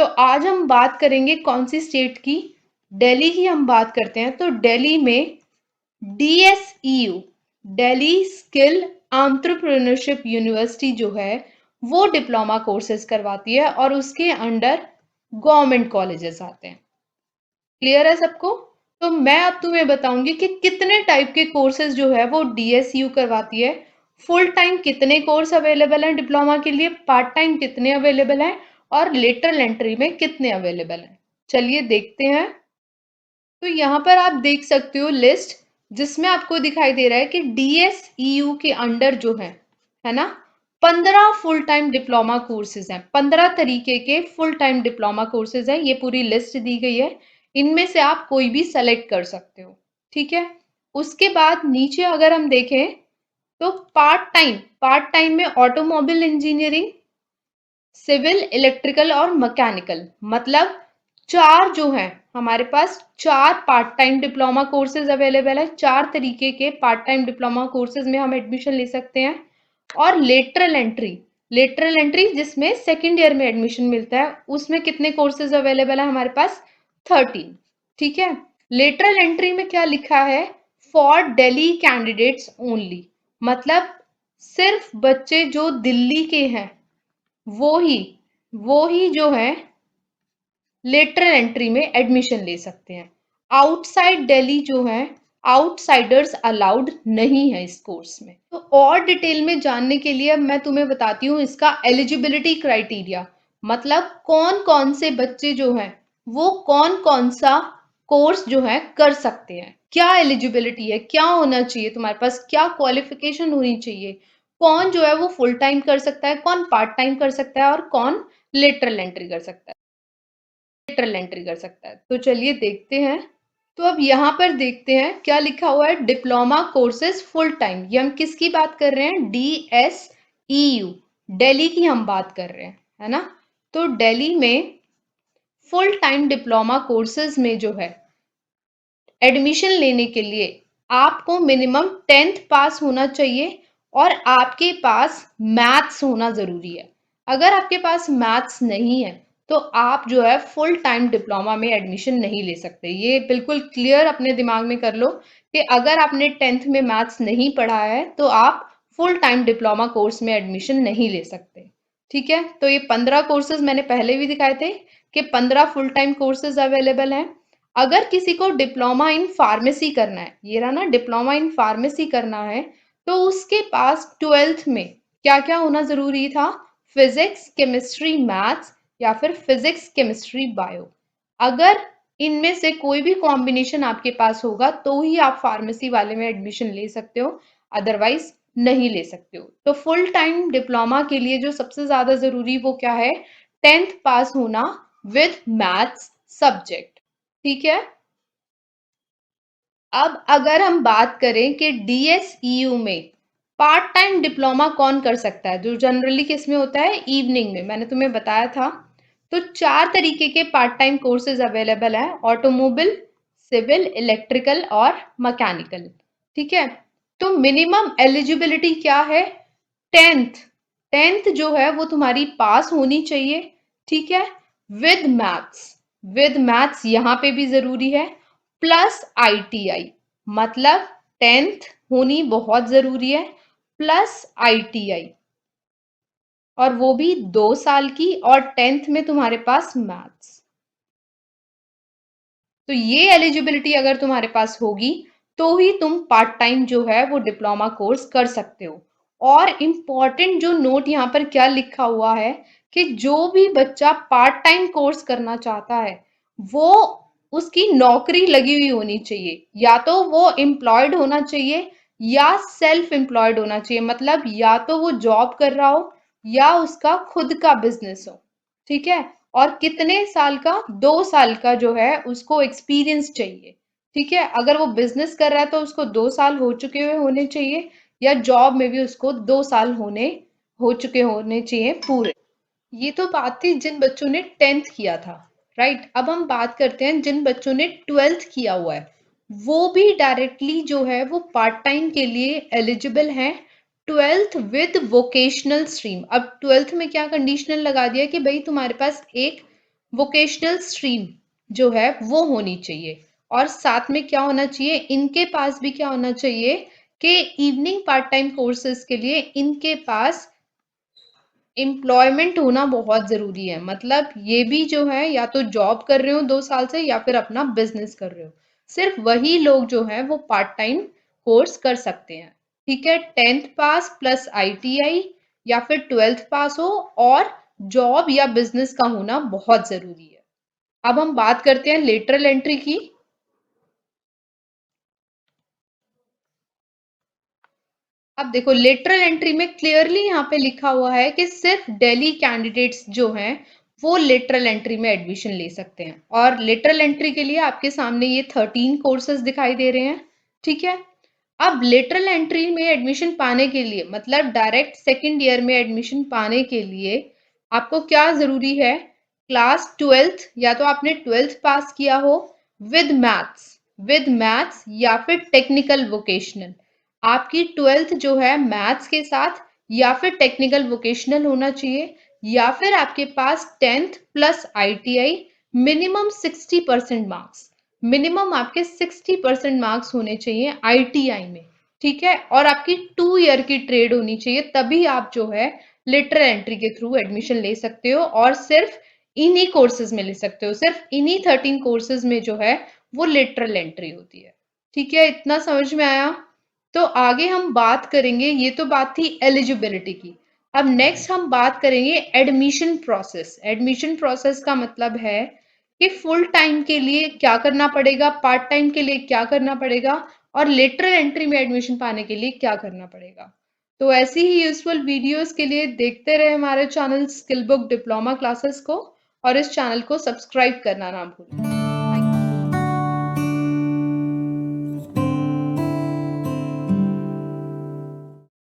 तो आज हम बात करेंगे कौन सी स्टेट की? दिल्ली की हम बात करते हैं। तो दिल्ली में DSEU, Delhi skill entrepreneurship university जो है वो डिप्लोमा कोर्सेज करवाती है और उसके अंडर गवर्नमेंट कॉलेजेस आते हैं। क्लियर है सबको? तो मैं अब तुम्हें बताऊंगी कि कितने टाइप के कोर्सेज जो है वो DSU करवाती है। फुल टाइम कितने कोर्स अवेलेबल हैं डिप्लोमा के लिए, पार्ट टाइम कितने अवेलेबल हैं और लेटरल एंट्री में कितने अवेलेबल हैं। चलिए देखते हैं। तो यहाँ पर आप देख सकते हो लिस्ट, जिसमें आपको दिखाई दे रहा है कि DSEU के अंडर जो है ना, 15 फुल टाइम डिप्लोमा कोर्सेज हैं। 15 तरीके के फुल टाइम डिप्लोमा कोर्सेज हैं। ये पूरी लिस्ट दी गई है, इनमें से आप कोई भी सेलेक्ट कर सकते हो। ठीक है। उसके बाद नीचे अगर हम देखें तो पार्ट टाइम में ऑटोमोबाइल इंजीनियरिंग, सिविल, इलेक्ट्रिकल और मैकेनिकल, मतलब चार जो हैं हमारे पास, चार part time diploma courses available है। चार तरीके के पार्ट टाइम डिप्लोमा कोर्सेज में हम एडमिशन ले सकते हैं। और लेटरल एंट्री जिसमें सेकेंड ईयर में एडमिशन मिलता है, उसमें कितने कोर्सेज अवेलेबल है हमारे पास? 13। ठीक है। लेटरल एंट्री में क्या लिखा है? फॉर दिल्ली कैंडिडेट्स ओनली, मतलब सिर्फ बच्चे जो दिल्ली के हैं वो ही जो है लेटरल एंट्री में एडमिशन ले सकते हैं। आउटसाइड दिल्ली जो है, आउटसाइडर्स अलाउड नहीं है इस कोर्स में। तो और डिटेल में जानने के लिए मैं तुम्हें बताती हूँ इसका एलिजिबिलिटी क्राइटेरिया, मतलब कौन कौन से बच्चे जो हैं वो कौन कौन सा कोर्स जो है कर सकते हैं। क्या एलिजिबिलिटी है, क्या होना चाहिए तुम्हारे पास, क्या क्वालिफिकेशन होनी चाहिए, कौन जो है वो फुल टाइम कर सकता है, कौन पार्ट टाइम कर सकता है और कौन लेटरल एंट्री कर सकता है। तो चलिए देखते हैं। तो अब यहाँ पर देखते हैं क्या लिखा हुआ है, डिप्लोमा कोर्सेज फुल टाइम। ये हम किसकी बात कर रहे हैं? DSEU, दिल्ली की हम बात कर रहे हैं, है ना। तो दिल्ली में फुल टाइम डिप्लोमा कोर्सेज में जो है एडमिशन लेने के लिए आपको मिनिमम 10th पास होना चाहिए और आपके पास मैथ्स होना जरूरी है। अगर आपके पास मैथ्स नहीं है तो आप जो है फुल टाइम डिप्लोमा में एडमिशन नहीं ले सकते। ये बिल्कुल क्लियर अपने दिमाग में कर लो कि अगर आपने 10th में मैथ्स नहीं पढ़ा है तो आप फुल टाइम डिप्लोमा कोर्स में एडमिशन नहीं ले सकते। ठीक है। तो ये 15 कोर्सेज मैंने पहले भी दिखाए थे कि 15 फुल टाइम कोर्सेज अवेलेबल हैं। अगर किसी को डिप्लोमा इन फार्मेसी करना है, ये रहा ना, डिप्लोमा इन फार्मेसी करना है, तो उसके पास 12th में क्या क्या होना जरूरी था? फिजिक्स, केमिस्ट्री, मैथ्स या फिर फिजिक्स, केमिस्ट्री, बायो। अगर इनमें से कोई भी कॉम्बिनेशन आपके पास होगा तो ही आप फार्मेसी वाले में एडमिशन ले सकते हो, अदरवाइज नहीं ले सकते हो। तो फुल टाइम डिप्लोमा के लिए जो सबसे ज्यादा जरूरी वो क्या है? 10th पास होना विद मैथ्स सब्जेक्ट। ठीक है। अब अगर हम बात करें कि DSEU में पार्ट टाइम डिप्लोमा कौन कर सकता है, जो जनरली किसमें होता है? इवनिंग में। मैंने तुम्हें बताया था। तो चार तरीके के पार्ट टाइम कोर्सेज अवेलेबल है, ऑटोमोबाइल, सिविल, इलेक्ट्रिकल और मैकेनिकल। ठीक है। तो मिनिमम एलिजिबिलिटी क्या है? 10th। 10th जो है वो तुम्हारी पास होनी चाहिए। ठीक है। विद मैथ्स, विद मैथ्स यहाँ पे भी जरूरी है, प्लस ITI, मतलब 10th होनी बहुत जरूरी है प्लस ITI, और वो भी 2 साल की, और 10th में तुम्हारे पास मैथ्स। तो ये एलिजिबिलिटी अगर तुम्हारे पास होगी तो ही तुम पार्ट टाइम जो है वो डिप्लोमा कोर्स कर सकते हो। और इम्पॉर्टेंट जो नोट यहाँ पर क्या लिखा हुआ है कि जो भी बच्चा पार्ट टाइम कोर्स करना चाहता है वो, उसकी नौकरी लगी हुई होनी चाहिए, या तो वो एम्प्लॉयड होना चाहिए या सेल्फ एम्प्लॉयड होना चाहिए, मतलब या तो वो जॉब कर रहा हो या उसका खुद का बिजनेस हो। ठीक है। और कितने साल का? 2 साल का जो है उसको एक्सपीरियंस चाहिए। ठीक है। अगर वो बिजनेस कर रहा है तो उसको 2 साल हो चुके हुए होने चाहिए, या जॉब में भी उसको 2 साल हो चुके होने चाहिए पूरे। ये तो बात थी जिन बच्चों ने 10th किया था, राइट। अब हम बात करते हैं जिन बच्चों ने 12th किया हुआ है, वो भी डायरेक्टली जो है वो पार्ट टाइम के लिए एलिजिबल हैं। 12th with vocational stream. अब 12th में क्या कंडीशनल लगा दिया कि भाई तुम्हारे पास एक वोकेशनल स्ट्रीम जो है वो होनी चाहिए। और साथ में क्या होना चाहिए, इनके पास भी क्या होना चाहिए कि इवनिंग पार्ट टाइम कोर्सेज के लिए इनके पास एम्प्लॉयमेंट होना बहुत ज़रूरी है। मतलब ये भी जो है या तो जॉब कर रहे हो 2 साल से या फिर अपना बिज़नेस कर रहे हो। सिर्फ वही लोग जो है वो पार्ट टाइम कोर्स कर सकते हैं। ठीक है? 10th पास प्लस आईटीआई या फिर 12th पास हो और जॉब या बिज़नेस का होना बहुत ज़रूरी है। अब हम बात करते हैं लेटरल एंट्री की। अब देखो लेटरल एंट्री में क्लियरली यहाँ पे लिखा हुआ है कि सिर्फ दिल्ली कैंडिडेट्स जो हैं वो लेटरल एंट्री में एडमिशन ले सकते हैं। और लेटरल एंट्री के लिए आपके सामने ये 13 कोर्सेज दिखाई दे रहे हैं। ठीक है? अब लेटरल एंट्री में एडमिशन पाने के लिए मतलब डायरेक्ट सेकेंड ईयर में एडमिशन पाने के लिए आपको क्या जरूरी है, क्लास 12th या तो आपने 12th पास किया हो विद मैथ्स या फिर टेक्निकल वोकेशनल। आपकी 12th जो है मैथ्स के साथ या फिर टेक्निकल वोकेशनल होना चाहिए, या फिर आपके पास 10th plus ITI minimum 60% marks, minimum आपके 60% मार्क्स होने चाहिए आईटीआई में। ठीक है? और आपकी 2 ईयर की ट्रेड होनी चाहिए, तभी आप जो है लेटरल एंट्री के थ्रू एडमिशन ले सकते हो और सिर्फ इन्हीं कोर्सेज में ले सकते हो। सिर्फ इन्हीं 13 कोर्सेज में जो है वो लेटरल एंट्री होती है। ठीक है? इतना समझ में आया? तो आगे हम बात करेंगे, ये तो बात थी एलिजिबिलिटी की। अब नेक्स्ट हम बात करेंगे एडमिशन प्रोसेस। एडमिशन प्रोसेस का मतलब है कि फुल टाइम के लिए क्या करना पड़ेगा, पार्ट टाइम के लिए क्या करना पड़ेगा और लेटरल एंट्री में एडमिशन पाने के लिए क्या करना पड़ेगा। तो ऐसी ही यूजफुल वीडियोस के लिए देखते रहे हमारे channel skill book diploma classes को और इस चैनल को सब्सक्राइब करना ना भूलें।